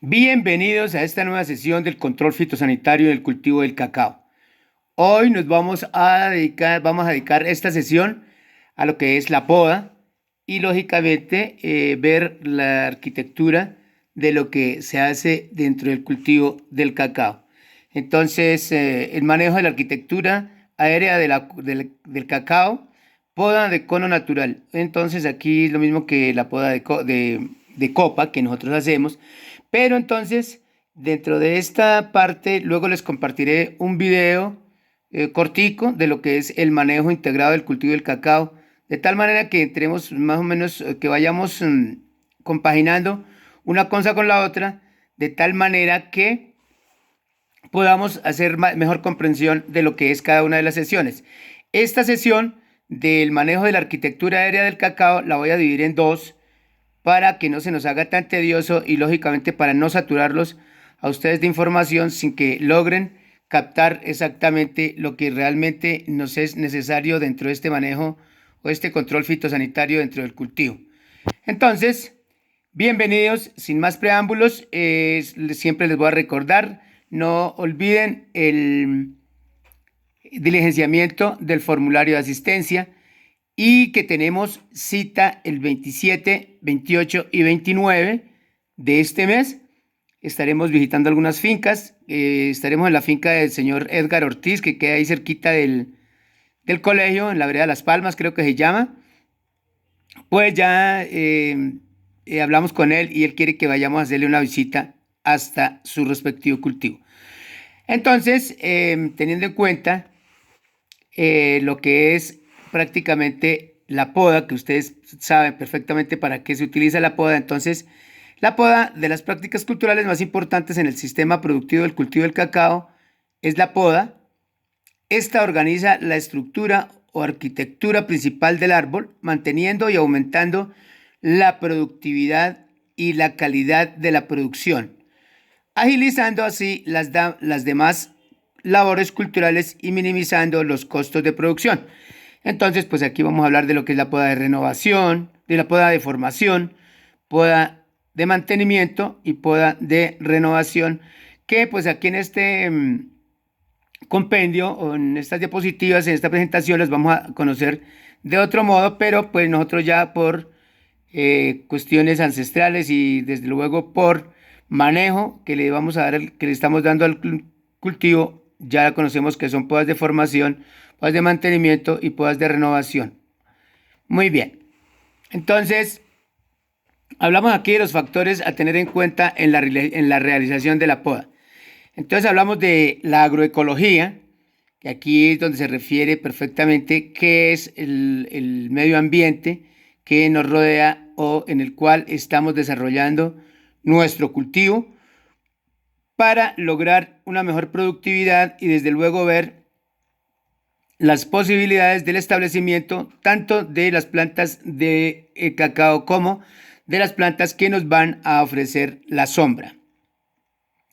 Bienvenidos a esta nueva sesión del control fitosanitario del cultivo del cacao. Hoy nos vamos a dedicar esta sesión a lo que es la poda y lógicamente ver la arquitectura de lo que se hace dentro del cultivo del cacao. Entonces, el manejo de la arquitectura aérea del cacao, poda de cono natural. Entonces, aquí es lo mismo que la poda de copa que nosotros hacemos, pero entonces, dentro de esta parte, luego les compartiré un video cortico de lo que es el manejo integrado del cultivo del cacao, de tal manera que entremos más o menos, que vayamos compaginando una cosa con la otra, de tal manera que podamos hacer mejor comprensión de lo que es cada una de las sesiones. Esta sesión del manejo de la arquitectura aérea del cacao la voy a dividir en dos para que no se nos haga tan tedioso y lógicamente para no saturarlos a ustedes de información sin que logren captar exactamente lo que realmente nos es necesario dentro de este manejo o este control fitosanitario dentro del cultivo. Entonces, bienvenidos, sin más preámbulos, siempre les voy a recordar, no olviden el diligenciamiento del formulario de asistencia y que tenemos cita el 27, 28 y 29 de este mes. Estaremos visitando algunas fincas. Estaremos en la finca del señor Edgar Ortiz, que queda ahí cerquita del colegio, en la vereda Las Palmas, creo que se llama. Pues ya hablamos con él y él quiere que vayamos a hacerle una visita hasta su respectivo cultivo. Entonces, teniendo en cuenta lo que es prácticamente la poda, que ustedes saben perfectamente para qué se utiliza la poda. Entonces, la poda, de las prácticas culturales más importantes en el sistema productivo del cultivo del cacao, es la poda. Esta organiza la estructura o arquitectura principal del árbol, manteniendo y aumentando la productividad y la calidad de la producción, agilizando así las demás labores culturales y minimizando los costos de producción. Entonces, pues aquí vamos a hablar de lo que es la poda de renovación, de la poda de formación, poda de mantenimiento y poda de renovación, que pues aquí en este compendio o en estas diapositivas, en esta presentación, las vamos a conocer de otro modo, pero pues nosotros ya por cuestiones ancestrales y desde luego por manejo que le vamos a dar, que le estamos dando al cultivo, ya conocemos que son podas de formación, podas de mantenimiento y podas de renovación. Muy bien, entonces hablamos aquí de los factores a tener en cuenta en la realización de la poda. Entonces hablamos de la agroecología, que aquí es donde se refiere perfectamente qué es el medio ambiente que nos rodea o en el cual estamos desarrollando nuestro cultivo para lograr una mejor productividad y desde luego ver las posibilidades del establecimiento tanto de las plantas de cacao como de las plantas que nos van a ofrecer la sombra.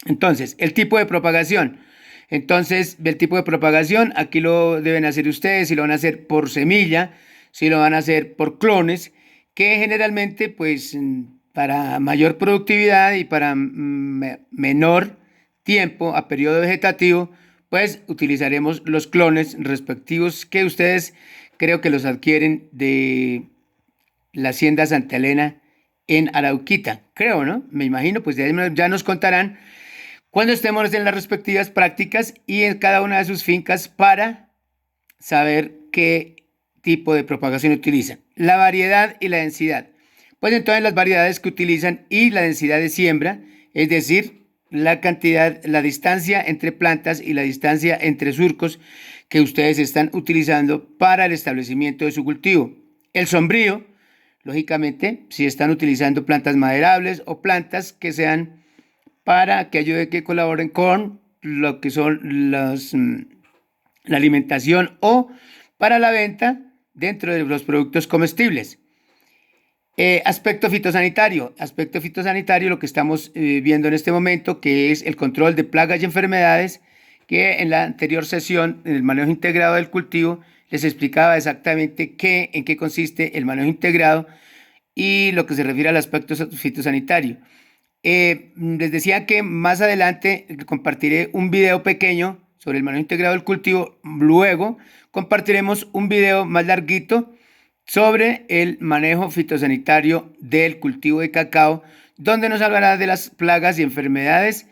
Entonces, el tipo de propagación. Entonces, el tipo de propagación, aquí lo deben hacer ustedes, si lo van a hacer por semilla, si lo van a hacer por clones, que generalmente, pues, para mayor productividad y para menor tiempo a periodo vegetativo, pues utilizaremos los clones respectivos que ustedes creo que los adquieren de la Hacienda Santa Elena en Arauquita, creo, ¿no? Me imagino, pues ya nos contarán cuando estemos en las respectivas prácticas y en cada una de sus fincas para saber qué tipo de propagación utilizan. La variedad y la densidad. Pues entonces las variedades que utilizan y la densidad de siembra, es decir, la cantidad, la distancia entre plantas y la distancia entre surcos que ustedes están utilizando para el establecimiento de su cultivo. El sombrío, lógicamente, si están utilizando plantas maderables o plantas que sean para que ayude que colaboren con lo que son la alimentación o para la venta dentro de los productos comestibles. Aspecto fitosanitario. Aspecto fitosanitario, lo que estamos viendo en este momento, que es el control de plagas y enfermedades, que en la anterior sesión, en el manejo integrado del cultivo, les explicaba exactamente en qué consiste el manejo integrado y lo que se refiere al aspecto fitosanitario. Les decía que más adelante compartiré un video pequeño sobre el manejo integrado del cultivo. Luego compartiremos un video más larguito sobre el manejo fitosanitario del cultivo de cacao, donde nos hablará de las plagas y enfermedades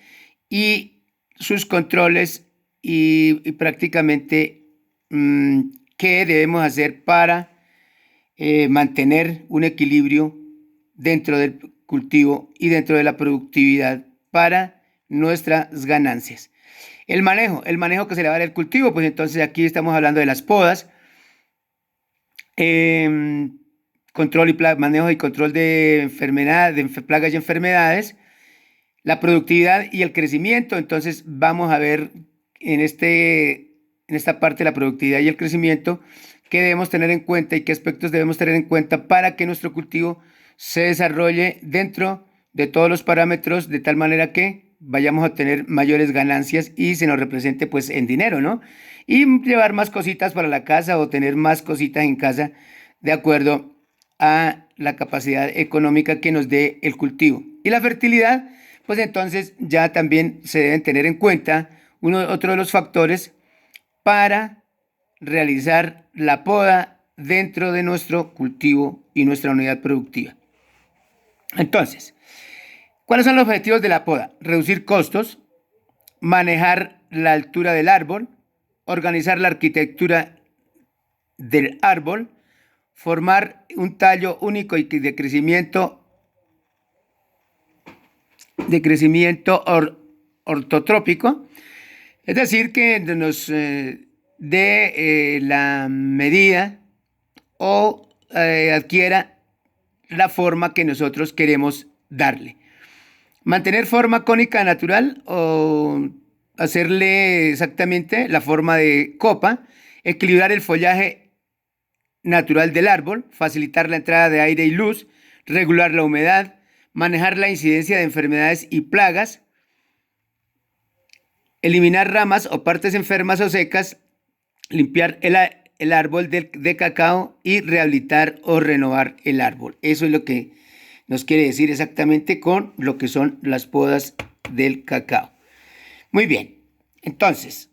y sus controles y prácticamente qué debemos hacer para mantener un equilibrio dentro del cultivo y dentro de la productividad para nuestras ganancias. El manejo que se le va a dar al cultivo, pues entonces aquí estamos hablando de las podas, control y manejo y control de enfermedades, de plagas y enfermedades, la productividad y el crecimiento. Entonces vamos a ver en esta parte de la productividad y el crecimiento qué debemos tener en cuenta y qué aspectos debemos tener en cuenta para que nuestro cultivo se desarrolle dentro de todos los parámetros de tal manera que vayamos a tener mayores ganancias y se nos represente pues en dinero, ¿no? Y llevar más cositas para la casa o tener más cositas en casa de acuerdo a la capacidad económica que nos dé el cultivo. Y la fertilidad, pues entonces ya también se deben tener en cuenta otro de los factores para realizar la poda dentro de nuestro cultivo y nuestra unidad productiva. Entonces, ¿cuáles son los objetivos de la poda? Reducir costos, manejar la altura del árbol, organizar la arquitectura del árbol, formar un tallo único y de crecimiento ortotrópico, es decir, que nos dé la medida o adquiera la forma que nosotros queremos darle. Mantener forma cónica natural o hacerle exactamente la forma de copa, equilibrar el follaje natural del árbol, facilitar la entrada de aire y luz, regular la humedad, manejar la incidencia de enfermedades y plagas, eliminar ramas o partes enfermas o secas, limpiar el árbol de cacao y rehabilitar o renovar el árbol. Eso es lo que nos quiere decir exactamente con lo que son las podas del cacao. Muy bien, entonces,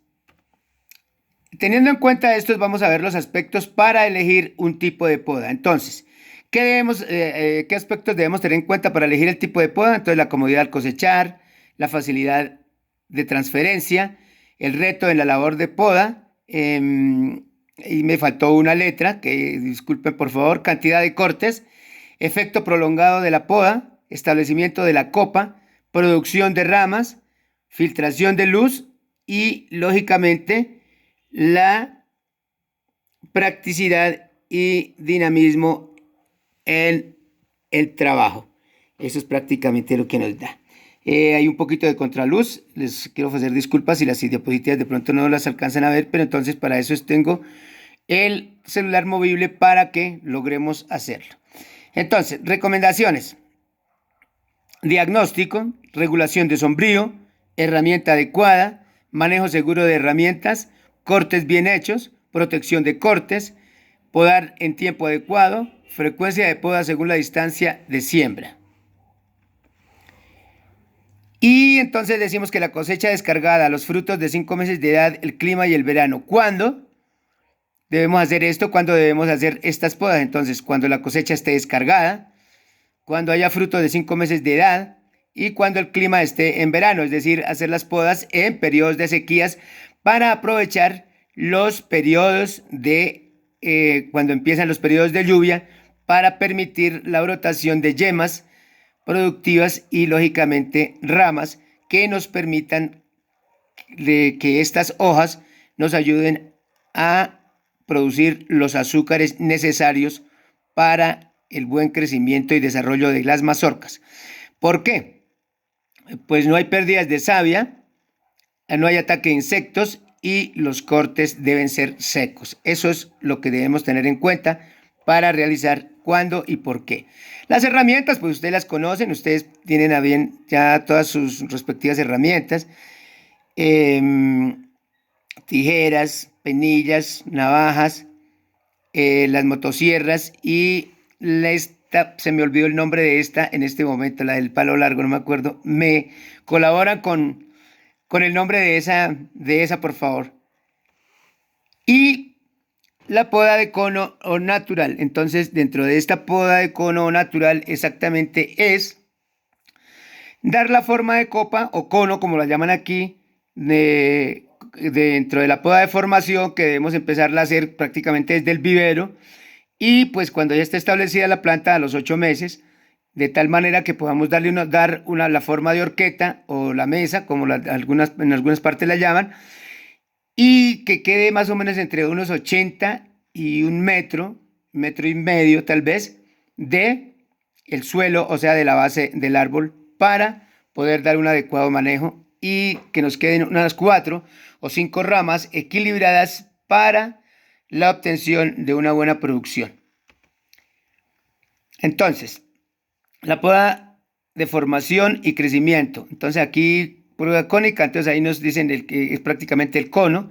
teniendo en cuenta esto, vamos a ver los aspectos para elegir un tipo de poda. Entonces, ¿qué aspectos debemos tener en cuenta para elegir el tipo de poda? Entonces, la comodidad al cosechar, la facilidad de transferencia, el reto en la labor de poda, y me faltó una letra, que disculpen por favor, cantidad de cortes, efecto prolongado de la poda, establecimiento de la copa, producción de ramas, filtración de luz y, lógicamente, la practicidad y dinamismo en el trabajo. Eso es prácticamente lo que nos da. Hay un poquito de contraluz, les quiero ofrecer disculpas si las diapositivas de pronto no las alcanzan a ver, pero entonces para eso tengo el celular movible para que logremos hacerlo. Entonces, recomendaciones: diagnóstico, regulación de sombrío, herramienta adecuada, manejo seguro de herramientas, cortes bien hechos, protección de cortes, podar en tiempo adecuado, frecuencia de poda según la distancia de siembra. Y entonces decimos que la cosecha descargada, los frutos de 5 meses de edad, el clima y el verano. ¿Cuándo debemos hacer esto? ¿Cuándo debemos hacer estas podas? Entonces, cuando la cosecha esté descargada, cuando haya frutos de 5 meses de edad y cuando el clima esté en verano, es decir, hacer las podas en periodos de sequías para aprovechar los periodos cuando empiezan los periodos de lluvia, para permitir la brotación de yemas productivas y, lógicamente, ramas que nos permitan que estas hojas nos ayuden a producir los azúcares necesarios para el buen crecimiento y desarrollo de las mazorcas. ¿Por qué? Pues no hay pérdidas de savia, no hay ataque de insectos y los cortes deben ser secos. Eso es lo que debemos tener en cuenta para realizar cuándo y por qué. Las herramientas, pues ustedes las conocen, ustedes tienen a bien ya todas sus respectivas herramientas. Tijeras, penillas, navajas, las motosierras y esta, se me olvidó el nombre de esta en este momento, la del palo largo, no me acuerdo. Me colaboran con el nombre de esa, por favor. Y la poda de cono o natural. Entonces, dentro de esta poda de cono o natural, exactamente es dar la forma de copa o cono, como la llaman aquí, dentro de la poda de formación, que debemos empezarla a hacer prácticamente desde el vivero. Y pues cuando ya esté establecida la planta a los 8 meses, de tal manera que podamos dar la forma de horqueta o la mesa, como en algunas partes la llaman, y que quede más o menos entre unos 80 y un metro y medio tal vez, de el suelo, o sea, de la base del árbol, para poder dar un adecuado manejo y que nos queden unas 4 o 5 ramas equilibradas para la obtención de una buena producción. Entonces, la poda de formación y crecimiento. Entonces aquí, prueba cónica, entonces ahí nos dicen que es prácticamente el cono.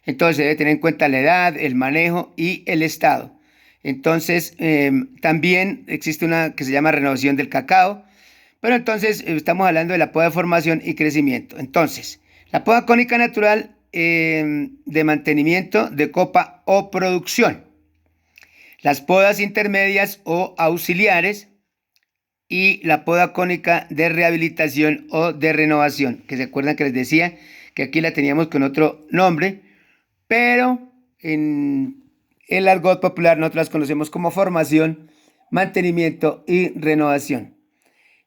Entonces se debe tener en cuenta la edad, el manejo y el estado. Entonces, también existe una que se llama renovación del cacao. Pero entonces estamos hablando de la poda de formación y crecimiento. Entonces, la poda cónica natural de mantenimiento de copa o producción. Las podas intermedias o auxiliares y la poda cónica de rehabilitación o de renovación, que se acuerdan que les decía que aquí la teníamos con otro nombre, pero en el argot popular nosotros las conocemos como formación, mantenimiento y renovación.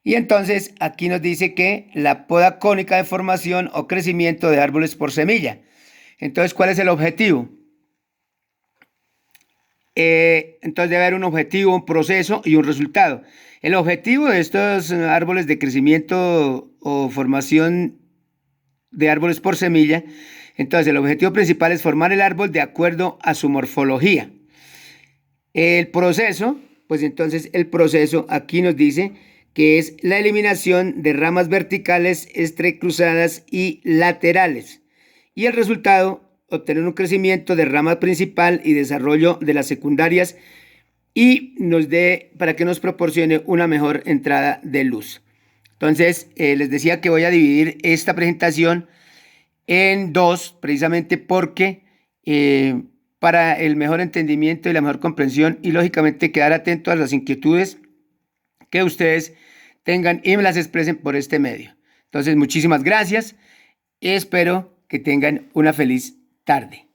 Y entonces aquí nos dice que la poda cónica de formación o crecimiento de árboles por semilla. Entonces, ¿cuál es el objetivo? Entonces debe haber un objetivo, un proceso y un resultado. El objetivo de estos árboles de crecimiento o formación de árboles por semilla, entonces el objetivo principal es formar el árbol de acuerdo a su morfología. El proceso, pues entonces el proceso aquí nos dice que es la eliminación de ramas verticales, entrecruzadas y laterales. Y el resultado, obtener un crecimiento de rama principal y desarrollo de las secundarias y para que nos proporcione una mejor entrada de luz. Entonces, les decía que voy a dividir esta presentación en dos, precisamente porque para el mejor entendimiento y la mejor comprensión y lógicamente quedar atento a las inquietudes que ustedes tengan y me las expresen por este medio. Entonces, muchísimas gracias y espero que tengan una feliz tarde.